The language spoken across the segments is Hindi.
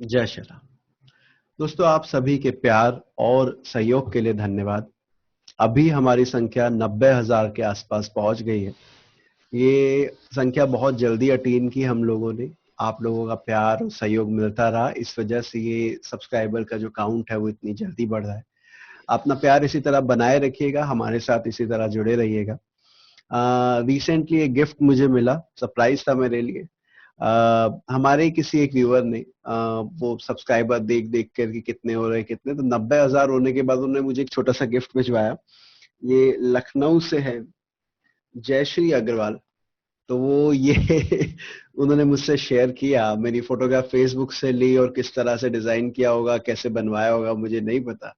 जय श्री राम। दोस्तों, आप सभी के प्यार और सहयोग के लिए धन्यवाद। अभी हमारी संख्या 90,000 के आसपास पहुंच गई है। ये संख्या बहुत जल्दी अटेन की हम लोगों ने। आप लोगों का प्यार और सहयोग मिलता रहा, इस वजह से ये सब्सक्राइबर का जो काउंट है वो इतनी जल्दी बढ़ रहा है। अपना प्यार इसी तरह बनाए रखिएगा, हमारे साथ इसी तरह जुड़े रहिएगा। रिसेंटली एक गिफ्ट मुझे मिला, सरप्राइज था मेरे लिए। हमारे किसी एक व्यूअर ने वो सब्सक्राइबर देख देख कर कि कितने हो रहे कितने, तो 90,000 होने के बाद उन्होंने मुझे एक छोटा सा गिफ्ट भिजवाया। ये लखनऊ से है, जयश्री अग्रवाल। तो वो ये उन्होंने मुझसे शेयर किया, मेरी फोटोग्राफ फेसबुक से ली और किस तरह से डिजाइन किया होगा, कैसे बनवाया होगा मुझे नहीं पता,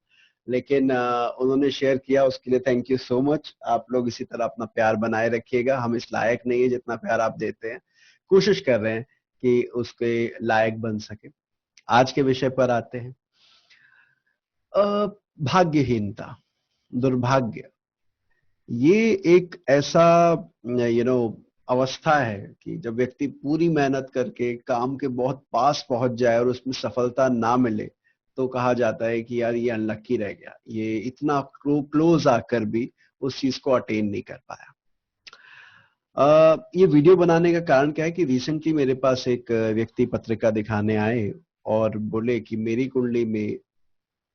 लेकिन उन्होंने शेयर किया, उसके लिए थैंक यू सो मच। आप लोग इसी तरह अपना प्यार बनाए रखिएगा। हम इस लायक नहीं है जितना प्यार आप देते हैं, कोशिश कर रहे हैं कि उसके लायक बन सके। आज के विषय पर आते हैं। भाग्यहीनता, दुर्भाग्य, ये एक ऐसा अवस्था है कि जब व्यक्ति पूरी मेहनत करके काम के बहुत पास पहुंच जाए और उसमें सफलता ना मिले, तो कहा जाता है कि यार ये अनलक्की रह गया, ये इतना क्लोज आकर भी उस चीज को अटेन नहीं कर पाया। ये वीडियो बनाने का कारण क्या है कि रिसेंटली मेरे पास एक व्यक्ति पत्रिका दिखाने आए और बोले कि मेरी कुंडली में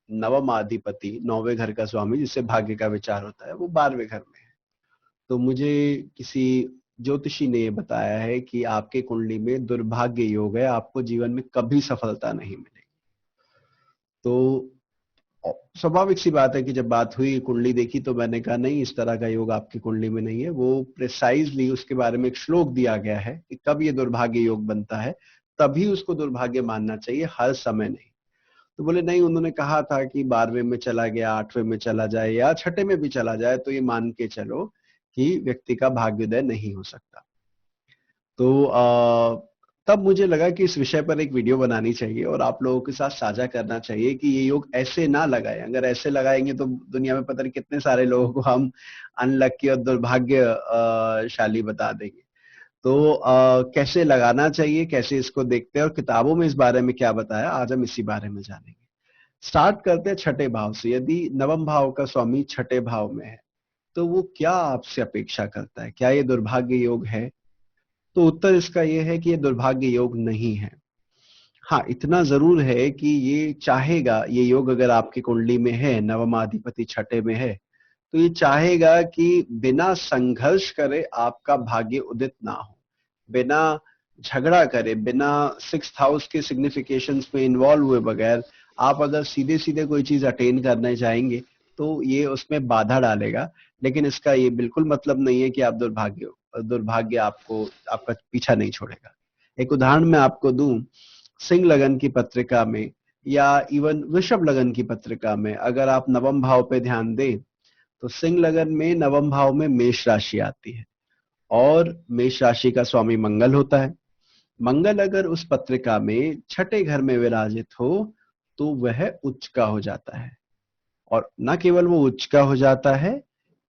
नवम अधिपति, 9वें घर का स्वामी, जिससे भाग्य का विचार होता है, वो 12वें घर में है। तो मुझे किसी ज्योतिषी ने बताया है कि आपके कुंडली में दुर्भाग्य योग है, आपको जीवन में कभी सफलता नहीं मिलेगी। तो स्वाभाविक सी बात है कि जब बात हुई, कुंडली देखी, तो मैंने कहा नहीं, इस तरह का योग आपकी कुंडली में नहीं है। वो प्रिसाइजली उसके बारे में एक श्लोक दिया गया है कि कब ये दुर्भाग्य योग बनता है, तभी उसको दुर्भाग्य मानना चाहिए, हर समय नहीं। तो बोले नहीं, उन्होंने कहा था कि 12वें में चला गया, 8वें में चला जाए या छठे में भी चला जाए तो ये मान के चलो कि व्यक्ति का भाग्योदय नहीं हो सकता। तो तब मुझे लगा कि इस विषय पर एक वीडियो बनानी चाहिए और आप लोगों के साथ साझा करना चाहिए कि ये योग ऐसे ना लगाए। अगर ऐसे लगाएंगे तो दुनिया में पता नहीं कितने सारे लोगों को हम अनलक्की और दुर्भाग्यशाली बता देंगे। तो कैसे लगाना चाहिए, कैसे इसको देखते हैं और किताबों में इस बारे में क्या बताया, आज हम इसी बारे में जानेंगे। स्टार्ट करते हैं छठे भाव से। यदि नवम भाव का स्वामी छठे भाव में है, तो वो क्या आपसे अपेक्षा करता है? क्या ये दुर्भाग्य योग है? तो उत्तर इसका ये है कि ये दुर्भाग्य योग नहीं है। हाँ, इतना जरूर है कि ये चाहेगा, ये योग अगर आपकी कुंडली में है, नवमाधिपति छठे में है, तो ये चाहेगा कि बिना संघर्ष करे आपका भाग्य उदित ना हो, बिना झगड़ा करे, बिना सिक्स्थ हाउस के सिग्निफिकेशंस में इन्वॉल्व हुए बगैर आप अगर सीधे सीधे कोई चीज अटेन करने चाहेंगे तो ये उसमें बाधा डालेगा। लेकिन इसका ये बिल्कुल मतलब नहीं है कि आप दुर्भाग्य आपको, आपका पीछा नहीं छोड़ेगा। एक उदाहरण मैं आपको दूं, सिंह लगन की पत्रिका में या इवन वृषभ लगन की पत्रिका में अगर आप नवम भाव पे ध्यान दें, तो सिंह लगन में नवम भाव में मेष राशि आती है और मेष राशि का स्वामी मंगल होता है। मंगल अगर उस पत्रिका में छठे घर में विराजित हो तो वह उच्च का हो जाता है। और न केवल वो उच्च का हो जाता है,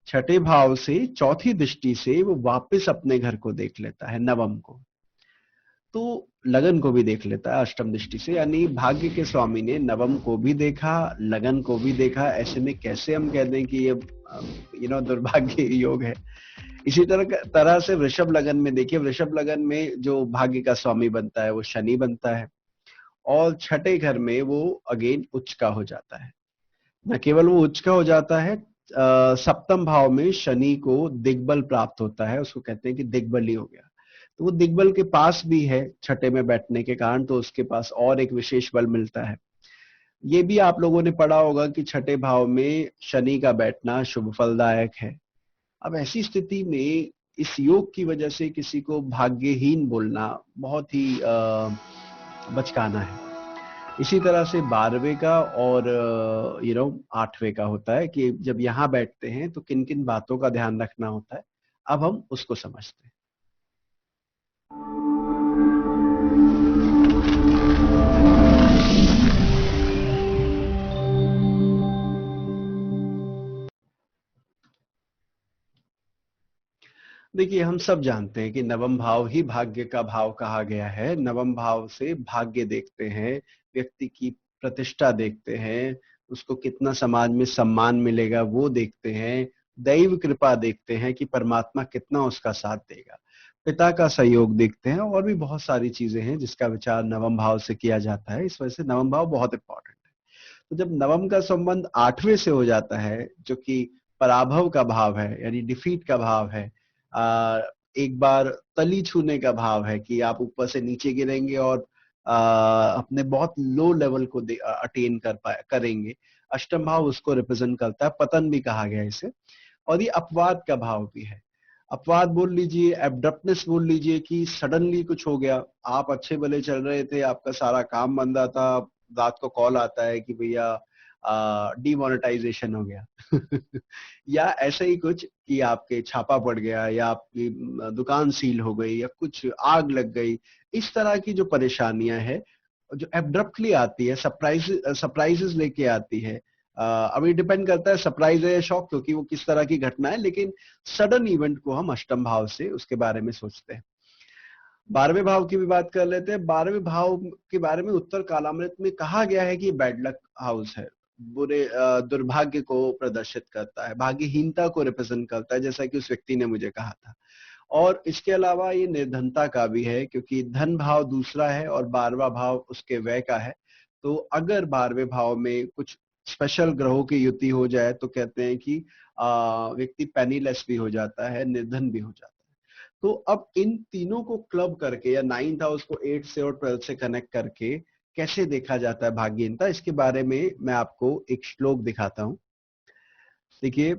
छठे भाव से चौथी दृष्टि से वो वापस अपने घर को देख लेता है, नवम को। तो लगन को भी देख लेता है अष्टम दृष्टि से, यानी भाग्य के स्वामी ने नवम को भी देखा, लगन को भी देखा। ऐसे में कैसे हम कह दें कि ये दुर्भाग्य योग है? इसी तरह से वृषभ लगन में देखिए, वृषभ लगन में जो भाग्य का स्वामी बनता है वो शनि बनता है और छठे घर में वो अगेन उच्च का हो जाता है। न केवल वो उच्च का हो जाता है, सप्तम भाव में शनि को दिग्बल प्राप्त होता है, उसको कहते हैं कि दिग्बली हो गया। तो वो दिग्बल के पास भी है छठे में बैठने के कारण, तो उसके पास और एक विशेष बल मिलता है। ये भी आप लोगों ने पढ़ा होगा कि छठे भाव में शनि का बैठना शुभ फलदायक है। अब ऐसी स्थिति में इस योग की वजह से किसी को भाग्यहीन बोलना बहुत ही बचकाना है। इसी तरह से 12वें का और 8वें का होता है कि जब यहाँ बैठते हैं तो किन किन बातों का ध्यान रखना होता है। अब हम उसको समझते हैं। देखिए, हम सब जानते हैं कि नवम भाव ही भाग्य का भाव कहा गया है। नवम भाव से भाग्य देखते हैं, व्यक्ति की प्रतिष्ठा देखते हैं, उसको कितना समाज में सम्मान मिलेगा वो देखते हैं, दैव कृपा देखते हैं कि परमात्मा कितना उसका साथ देगा, पिता का सहयोग देखते हैं, और भी बहुत सारी चीजें हैं जिसका विचार नवम भाव से किया जाता है। इस वजह से नवम भाव बहुत इंपॉर्टेंट है। तो जब नवम का संबंध 8वें से हो जाता है, जो कि पराभव का भाव है, यानी डिफीट का भाव है, एक बार तली छूने का भाव है कि आप ऊपर से नीचे गिरेंगे और अपने बहुत लो लेवल को अटेन करेंगे। अष्टम भाव उसको रिप्रेजेंट करता है, पतन भी कहा गया है इसे। और ये अपवाद का भाव भी है। अपवाद बोल लीजिए, एब्रप्टनेस बोल लीजिए कि सडनली कुछ हो गया, आप अच्छे भले चल रहे थे, आपका सारा काम बंदा था, रात को कॉल आता है कि भैया डीमोनेटाइजेशन हो गया या ऐसा ही कुछ कि आपके छापा पड़ गया, या आपकी दुकान सील हो गई, या कुछ आग लग गई। इस तरह की जो परेशानियां हैं, जो एब्रप्टली आती है, सरप्राइजेस लेके आती है। अभी डिपेंड करता है सरप्राइज है या शॉक, क्योंकि वो किस तरह की घटना है, लेकिन सडन इवेंट को हम अष्टम भाव से उसके बारे में सोचते हैं। 12वें भाव की भी बात कर लेते हैं। 12वें भाव के बारे में उत्तर कालामृत में कहा गया है कि बैड लक हाउस है, बुरे दुर्भाग्य को प्रदर्शित करता है, भाग्यहीनता को रिप्रेजेंट करता है, जैसा कि उस व्यक्ति ने मुझे कहा था। और इसके अलावा ये निर्धनता का भी है, क्योंकि धन भाव दूसरा है और 12वां भाव उसके व्यय का है। तो अगर 12वें भाव में कुछ स्पेशल ग्रहों की युति हो जाए तो कहते हैं कि व्यक्ति पेनीलेस भी हो जाता है, निर्धन भी हो जाता है। तो अब इन तीनों को क्लब करके, या 9th हाउस को 8 से और 12 से कनेक्ट करके कैसे देखा जाता है भाग्यहीनता, इसके बारे में मैं आपको एक श्लोक दिखाता हूं। देखिए,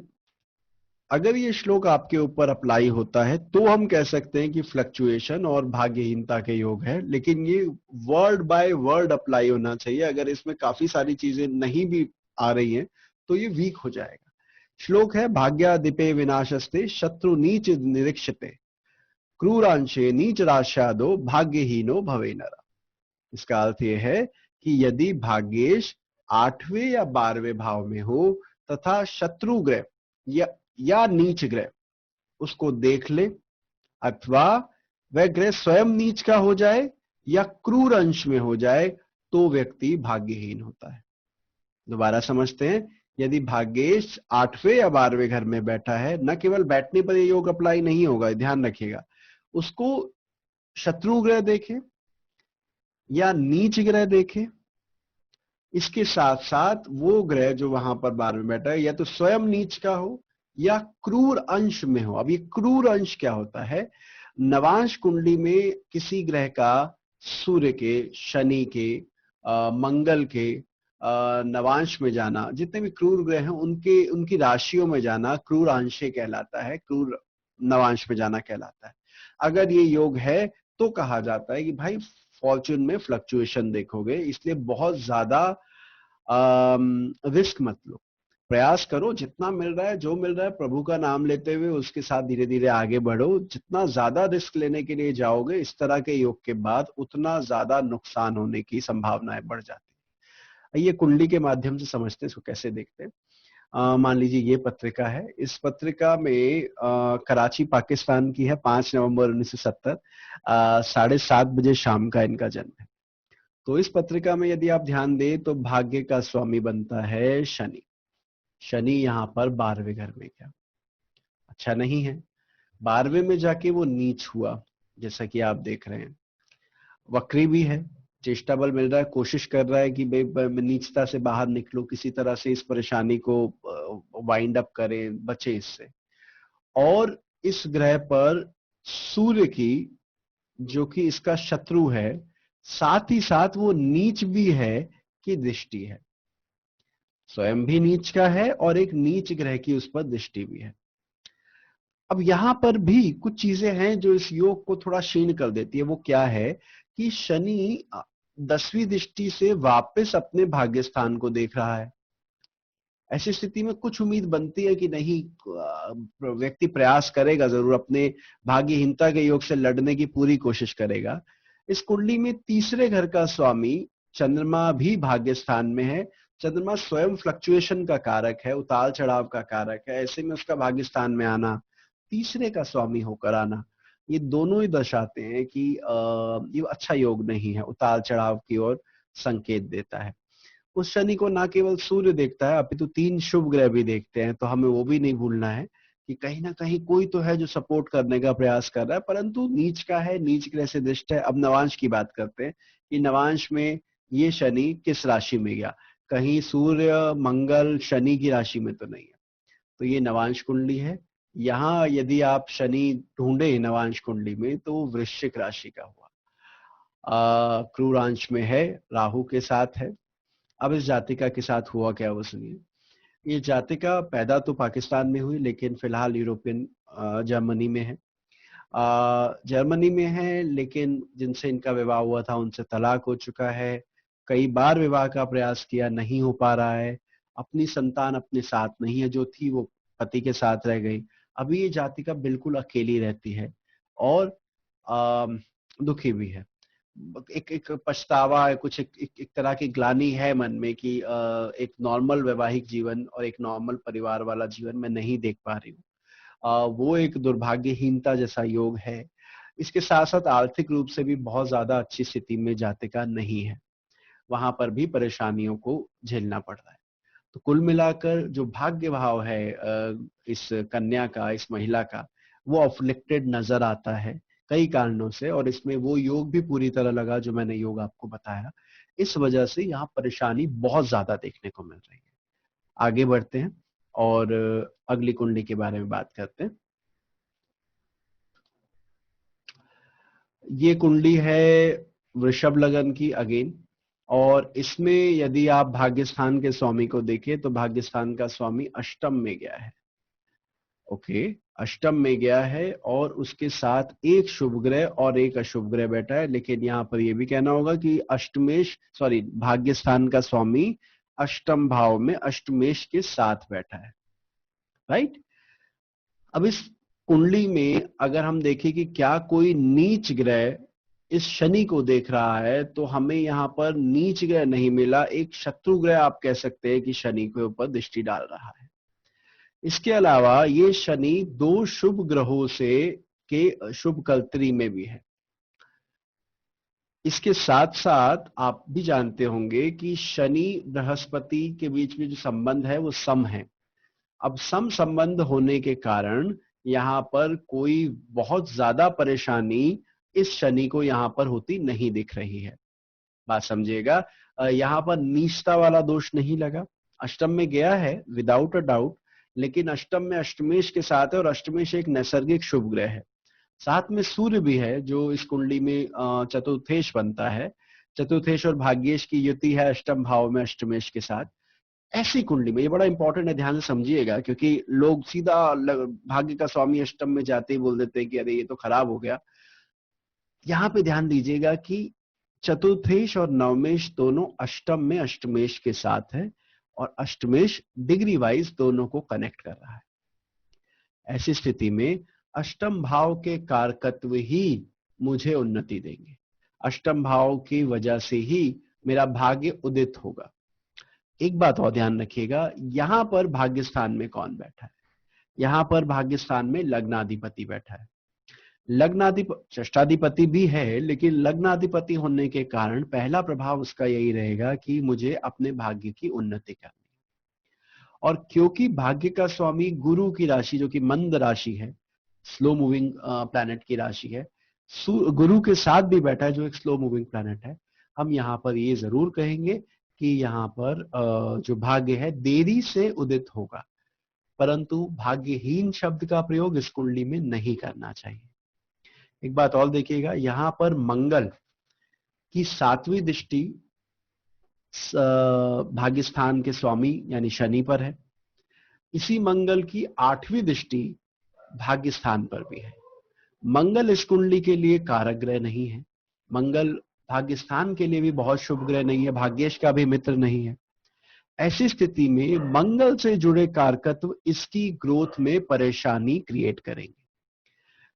अगर ये श्लोक आपके ऊपर अप्लाई होता है तो हम कह सकते हैं कि फ्लक्चुएशन और भाग्यहीनता के योग है, लेकिन ये वर्ड बाय वर्ड अप्लाई होना चाहिए। अगर इसमें काफी सारी चीजें नहीं भी आ रही हैं तो ये वीक हो जाएगा। श्लोक है, भाग्यादिपे विनाशस्ते शत्रु नीच निरीक्षते क्रूरांशे नीच राशादो भाग्यहीनो भवे नरा। इसका अर्थ यह है कि यदि भाग्येश 8वें या 12वें भाव में हो तथा शत्रु ग्रह या नीच ग्रह उसको देख ले, अथवा वह ग्रह स्वयं नीच का हो जाए या क्रूर अंश में हो जाए, तो व्यक्ति भाग्यहीन होता है। दोबारा समझते हैं, यदि भाग्येश 8वें या 12वें घर में बैठा है, न केवल बैठने पर ये योग अप्लाई नहीं होगा, ध्यान रखिएगा, उसको शत्रु ग्रह देखे या नीच ग्रह देखे, इसके साथ साथ वो ग्रह जो वहां पर 12वें बैठा है या तो स्वयं नीच का हो या क्रूर अंश में हो। अब ये क्रूर अंश क्या होता है? नवांश कुंडली में किसी ग्रह का सूर्य के, शनि के, मंगल के नवांश में जाना, जितने भी क्रूर ग्रह हैं उनकी राशियों में जाना क्रूर अंशे कहलाता है, क्रूर नवांश में जाना कहलाता है। अगर ये योग है तो कहा जाता है कि भाई फॉर्च्यून में फ्लक्चुएशन देखोगे, इसलिए बहुत ज्यादा रिस्क मत लो, प्रयास करो, जितना मिल रहा है, जो मिल रहा है प्रभु का नाम लेते हुए उसके साथ धीरे धीरे आगे बढ़ो। जितना ज्यादा रिस्क लेने के लिए जाओगे इस तरह के योग के बाद, उतना ज्यादा नुकसान होने की संभावनाएं बढ़ जाती है। ये कुंडली के माध्यम से समझते हैं, इसको कैसे देखते हैं। मान लीजिए ये पत्रिका है, इस पत्रिका में कराची पाकिस्तान की है, 5 नवंबर 1970, 7:30 बजे शाम का इनका जन्म है। तो इस पत्रिका में यदि आप ध्यान दें तो भाग्य का स्वामी बनता है शनि। शनि यहाँ पर 12वें घर में, क्या अच्छा नहीं है? 12वें में जाके वो नीच हुआ, जैसा कि आप देख रहे हैं। वक्री भी है, चेष्टा बल मिल रहा है, कोशिश कर रहा है कि भाई नीचता से बाहर निकलो, किसी तरह से इस परेशानी को वाइंड अप करें, बचे इससे। और इस ग्रह पर सूर्य की, जो कि इसका शत्रु है, साथ ही साथ वो नीच भी है कि दृष्टि है, स्वयं भी नीच का है और एक नीच ग्रह की उस पर दृष्टि भी है। अब यहां पर भी कुछ चीजें हैं जो इस योग को थोड़ा क्षीण कर देती है। वो क्या है कि शनि 10वीं दृष्टि से वापस अपने भाग्य स्थान को देख रहा है। ऐसी स्थिति में कुछ उम्मीद बनती है कि नहीं, व्यक्ति प्रयास करेगा जरूर, अपने भाग्यहीनता के योग से लड़ने की पूरी कोशिश करेगा। इस कुंडली में तीसरे घर का स्वामी चंद्रमा भी भाग्य स्थान में है। चंद्रमा स्वयं फ्लक्चुएशन का कारक है, उतार चढ़ाव का कारक है। ऐसे में उसका भाग्य स्थान में आना, तीसरे का स्वामी होकर आना, ये दोनों ही दर्शाते हैं कि ये अच्छा योग नहीं है, उतार चढ़ाव की ओर संकेत देता है। उस शनि को ना केवल सूर्य देखता है अपितु 3 शुभ ग्रह भी देखते हैं, तो हमें वो भी नहीं भूलना है कि कहीं ना कहीं कोई तो है जो सपोर्ट करने का प्रयास कर रहा है, परंतु नीच का है, नीच ग्रह से दृष्ट है। अब नवांश की बात करते हैं कि नवांश में ये शनि किस राशि में गया, कहीं सूर्य मंगल शनि की राशि में तो नहीं है, तो ये नवांश कुंडली है। यहाँ यदि आप शनि ढूंढे नवांश कुंडली में तो वो वृश्चिक राशि का हुआ, क्रूर अंश में है, राहु के साथ है। अब इस जातिका के साथ हुआ क्या वो सुनिए। ये जातिका पैदा तो पाकिस्तान में हुई, लेकिन फिलहाल यूरोपियन जर्मनी में है। जर्मनी में है, लेकिन जिनसे इनका विवाह हुआ था उनसे तलाक हो चुका है। कई बार विवाह का प्रयास किया, नहीं हो पा रहा है। अपनी संतान अपने साथ नहीं है, जो थी वो पति के साथ रह गई। अभी ये जातिका बिल्कुल अकेली रहती है और दुखी भी है। एक एक पछतावा है, कुछ एक तरह की ग्लानि है मन में कि एक नॉर्मल वैवाहिक जीवन और एक नॉर्मल परिवार वाला जीवन मैं नहीं देख पा रही हूँ। वो एक दुर्भाग्यहीनता जैसा योग है। इसके साथ साथ आर्थिक रूप से भी बहुत ज्यादा अच्छी स्थिति में जातिका नहीं है, वहां पर भी परेशानियों को झेलना पड़ रहा है। तो कुल मिलाकर जो भाग्य भाव है इस कन्या का, इस महिला का, वो अफ्लिक्टेड नजर आता है कई कारणों से, और इसमें वो योग भी पूरी तरह लगा जो मैंने योग आपको बताया। इस वजह से यहाँ परेशानी बहुत ज्यादा देखने को मिल रही है। आगे बढ़ते हैं और अगली कुंडली के बारे में बात करते हैं। ये कुंडली है वृषभ लगन की अगेन, और इसमें यदि आप भाग्यस्थान के स्वामी को देखें तो भाग्यस्थान का स्वामी अष्टम में गया है। ओके, अष्टम में गया है और उसके साथ एक शुभ ग्रह और एक अशुभ ग्रह बैठा है। लेकिन यहां पर यह भी कहना होगा कि भाग्यस्थान का स्वामी अष्टम भाव में अष्टमेश के साथ बैठा है, राइट। अब इस कुंडली में अगर हम देखें कि क्या कोई नीच ग्रह इस शनि को देख रहा है, तो हमें यहां पर नीच ग्रह नहीं मिला, एक शत्रु ग्रह आप कह सकते हैं कि शनि के ऊपर दृष्टि डाल रहा है। इसके अलावा ये शनि 2 शुभ ग्रहों से के शुभ कलत्री में भी है। इसके साथ साथ आप भी जानते होंगे कि शनि बृहस्पति के बीच में जो संबंध है वो सम है। अब सम संबंध होने के कारण यहां पर कोई बहुत ज्यादा परेशानी इस शनि को यहां पर होती नहीं दिख रही है। बात समझिएगा, यहां पर नीचता वाला दोष नहीं लगा। अष्टम में गया है विदाउट अ डाउट, लेकिन अष्टम में अष्टमेश के साथ है और अष्टमेश एक नैसर्गिक शुभ ग्रह है। साथ में सूर्य भी है जो इस कुंडली में चतुर्थेश बनता है। चतुर्थेश और भाग्येश की युति है अष्टम भाव में अष्टमेश के साथ। ऐसी कुंडली में, ये बड़ा इंपॉर्टेंट है, ध्यान से समझिएगा, क्योंकि लोग सीधा भाग्य का स्वामी अष्टम में जाते ही बोल देते हैं कि अरे ये तो खराब हो गया। यहां पे ध्यान दीजिएगा कि चतुर्थेश और नवमेश दोनों अष्टम में अष्टमेश के साथ है और अष्टमेश डिग्री वाइज दोनों को कनेक्ट कर रहा है। ऐसी स्थिति में अष्टम भाव के कारकत्व ही मुझे उन्नति देंगे। अष्टम भाव की वजह से ही मेरा भाग्य उदित होगा। एक बात और ध्यान रखिएगा, यहां पर भाग्यस्थान में कौन बैठा है? यहां पर भाग्यस्थान में लग्नाधिपति बैठा है। षष्ठाधिपति भी है, लेकिन लग्नाधिपति होने के कारण पहला प्रभाव उसका यही रहेगा कि मुझे अपने भाग्य की उन्नति करनी। और क्योंकि भाग्य का स्वामी गुरु की राशि जो कि मंद राशि है, स्लो मूविंग प्लैनेट की राशि है, गुरु के साथ भी बैठा है जो एक स्लो मूविंग प्लैनेट है, हम यहाँ पर ये जरूर कहेंगे कि यहाँ पर जो भाग्य है देरी से उदित होगा, परंतु भाग्यहीन शब्द का प्रयोग इस कुंडली में नहीं करना चाहिए। एक बात और देखिएगा, यहां पर मंगल की 7वीं दृष्टि भाग्यस्थान के स्वामी यानी शनि पर है। इसी मंगल की 8वीं दृष्टि भाग्यस्थान पर भी है। मंगल इस कुंडली के लिए कारक ग्रह नहीं है। मंगल भाग्यस्थान के लिए भी बहुत शुभ ग्रह नहीं है, भाग्येश का भी मित्र नहीं है। ऐसी स्थिति में मंगल से जुड़े कारकत्व इसकी ग्रोथ में परेशानी क्रिएट करेंगे।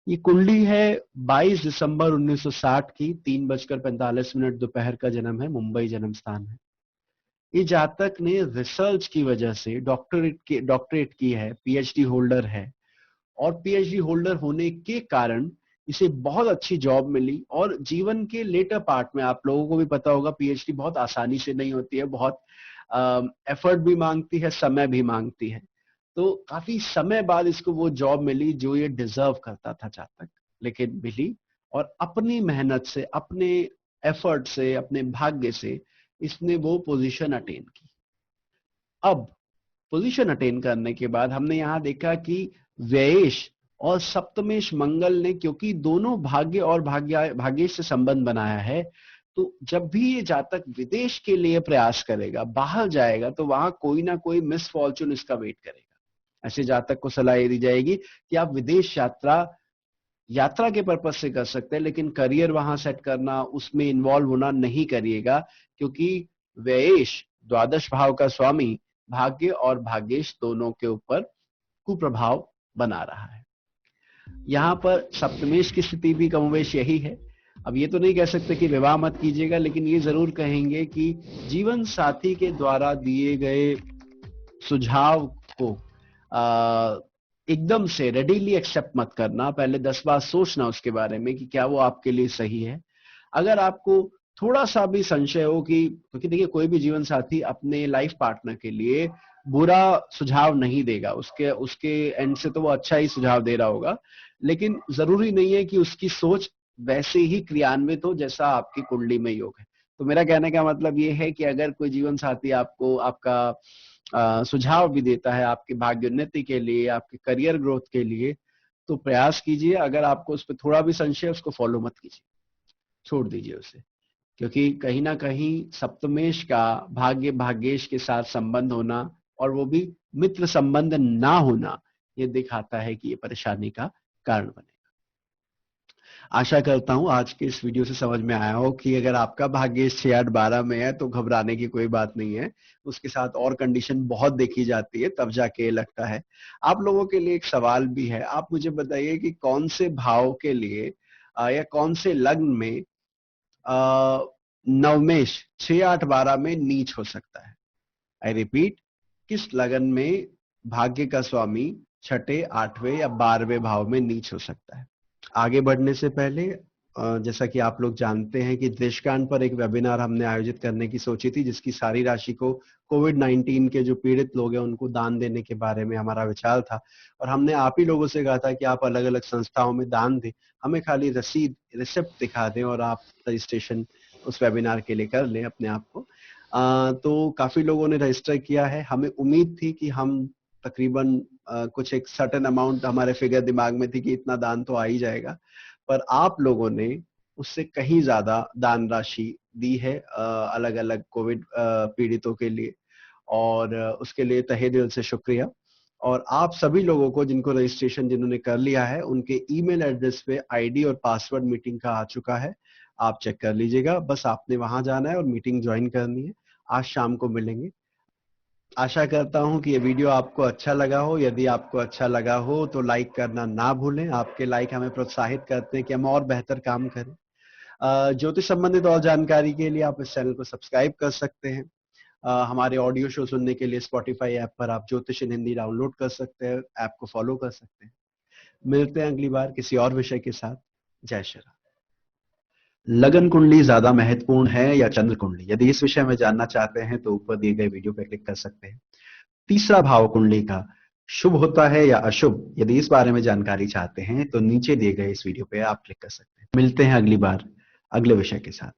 ये कुंडली है 22 दिसंबर 1960 की, 3:45 दोपहर का जन्म है, मुंबई जन्म स्थान है। ये जातक ने रिसर्च की वजह से डॉक्टरेट की है, पीएचडी होल्डर है और पीएचडी होल्डर होने के कारण इसे बहुत अच्छी जॉब मिली। और जीवन के लेटर पार्ट में आप लोगों को भी पता होगा पीएचडी बहुत आसानी से नहीं होती है, बहुत एफर्ट भी मांगती है, समय भी मांगती है। तो काफी समय बाद इसको वो जॉब मिली जो ये डिजर्व करता था जहाँ तक, लेकिन मिली। और अपनी मेहनत से, अपने एफर्ट से, अपने भाग्य से इसने वो पोजीशन अटेन की। अब पोजीशन अटेन करने के बाद हमने यहां देखा कि व्ययेश और सप्तमेश मंगल ने, क्योंकि दोनों भाग्य और भाग्येश से संबंध बनाया है, तो जब भी ये जातक विदेश के लिए प्रयास करेगा, बाहर जाएगा, तो वहां कोई ना कोई मिस फॉर्चून इसका वेट करेगा। ऐसे जातक को सलाह ये दी जाएगी कि आप विदेश यात्रा के पर्पज से कर सकते हैं, लेकिन करियर वहां सेट करना, उसमें इन्वॉल्व होना नहीं करिएगा, क्योंकि व्ययेश द्वादश भाव का स्वामी भाग्य और भाग्येश दोनों के ऊपर कुप्रभाव बना रहा है। यहां पर सप्तमेश की स्थिति भी कमोवेश यही है। अब ये तो नहीं कह सकते कि विवाह मत कीजिएगा, लेकिन ये जरूर कहेंगे कि जीवन साथी के द्वारा दिए गए सुझाव को एकदम से रेडीली एक्सेप्ट मत करना। पहले 10 बार सोचना उसके बारे में कि क्या वो आपके लिए सही है। अगर आपको थोड़ा सा भी संशय हो कि, क्योंकि देखिए कोई भी जीवन साथी अपने लाइफ पार्टनर के लिए बुरा सुझाव नहीं देगा, उसके एंड से तो वो अच्छा ही सुझाव दे रहा होगा, लेकिन जरूरी नहीं है कि उसकी सोच वैसे ही क्रियान्वित हो जैसा आपकी कुंडली में योग है। तो मेरा कहने का मतलब ये है कि अगर कोई जीवन साथी आपको आपका सुझाव भी देता है आपके भाग्य उन्नति के लिए, आपके करियर ग्रोथ के लिए, तो प्रयास कीजिए। अगर आपको उस पर थोड़ा भी संशय, उसको फॉलो मत कीजिए, छोड़ दीजिए उसे, क्योंकि कहीं ना कहीं सप्तमेश का भाग्य भाग्येश के साथ संबंध होना, और वो भी मित्र संबंध ना होना, ये दिखाता है कि ये परेशानी का कारण बनेगा। आशा करता हूं आज के इस वीडियो से समझ में आया हो कि अगर आपका भाग्य 6, 8, 12 में है तो घबराने की कोई बात नहीं है। उसके साथ और कंडीशन बहुत देखी जाती है, तब जाके लगता है। आप लोगों के लिए एक सवाल भी है, आप मुझे बताइए कि कौन से भाव के लिए या कौन से लग्न में नवमेश 6, 8, 12 में नीच हो सकता है। आई रिपीट, किस लगन में भाग्य का स्वामी छठे, 8वें या 12वें भाव में नीच हो सकता है। आगे बढ़ने से पहले जैसा कि आप लोग जानते हैं कि देशकांड पर एक वेबिनार हमने आयोजित करने की सोची थी, जिसकी सारी राशि को कोविड-19 के जो पीड़ित लोग हैं उनको दान देने के बारे में हमारा विचार था। और हमने आप ही लोगों से कहा था कि आप अलग अलग संस्थाओं में दान दें, हमें खाली रिसिप्ट दिखा दें और आप रजिस्ट्रेशन उस वेबिनार के लिए कर लें अपने आप को। तो काफी लोगों ने रजिस्टर किया है। हमें उम्मीद थी कि हम तकरीबन कुछ एक सर्टेन अमाउंट, हमारे फिगर दिमाग में थी कि इतना दान तो आ ही जाएगा, पर आप लोगों ने उससे कहीं ज्यादा दान राशि दी है अलग अलग कोविड पीड़ितों के लिए, और उसके लिए तहे दिल से शुक्रिया। और आप सभी लोगों को जिनको रजिस्ट्रेशन जिन्होंने कर लिया है, उनके ईमेल एड्रेस पे आईडी और पासवर्ड मीटिंग का आ चुका है, आप चेक कर लीजिएगा। बस आपने वहां जाना है और मीटिंग ज्वाइन करनी है। आज शाम को मिलेंगे। आशा करता हूं कि ये वीडियो आपको अच्छा लगा हो। यदि आपको अच्छा लगा हो तो लाइक करना ना भूलें। आपके लाइक हमें प्रोत्साहित करते हैं कि हम और बेहतर काम करें। ज्योतिष संबंधित और जानकारी के लिए आप इस चैनल को सब्सक्राइब कर सकते हैं। हमारे ऑडियो शो सुनने के लिए स्पॉटिफाई ऐप पर आप ज्योतिष इन हिंदी डाउनलोड कर सकते हैं, ऐप को फॉलो कर सकते हैं। मिलते हैं अगली बार किसी और विषय के साथ। जय श्री राम। लगन कुंडली ज्यादा महत्वपूर्ण है या चंद्र कुंडली? यदि इस विषय में जानना चाहते हैं तो ऊपर दिए गए वीडियो पर क्लिक कर सकते हैं। तीसरा भाव कुंडली का शुभ होता है या अशुभ? यदि इस बारे में जानकारी चाहते हैं तो नीचे दिए गए इस वीडियो पे आप क्लिक कर सकते हैं। मिलते हैं अगली बार अगले विषय के साथ।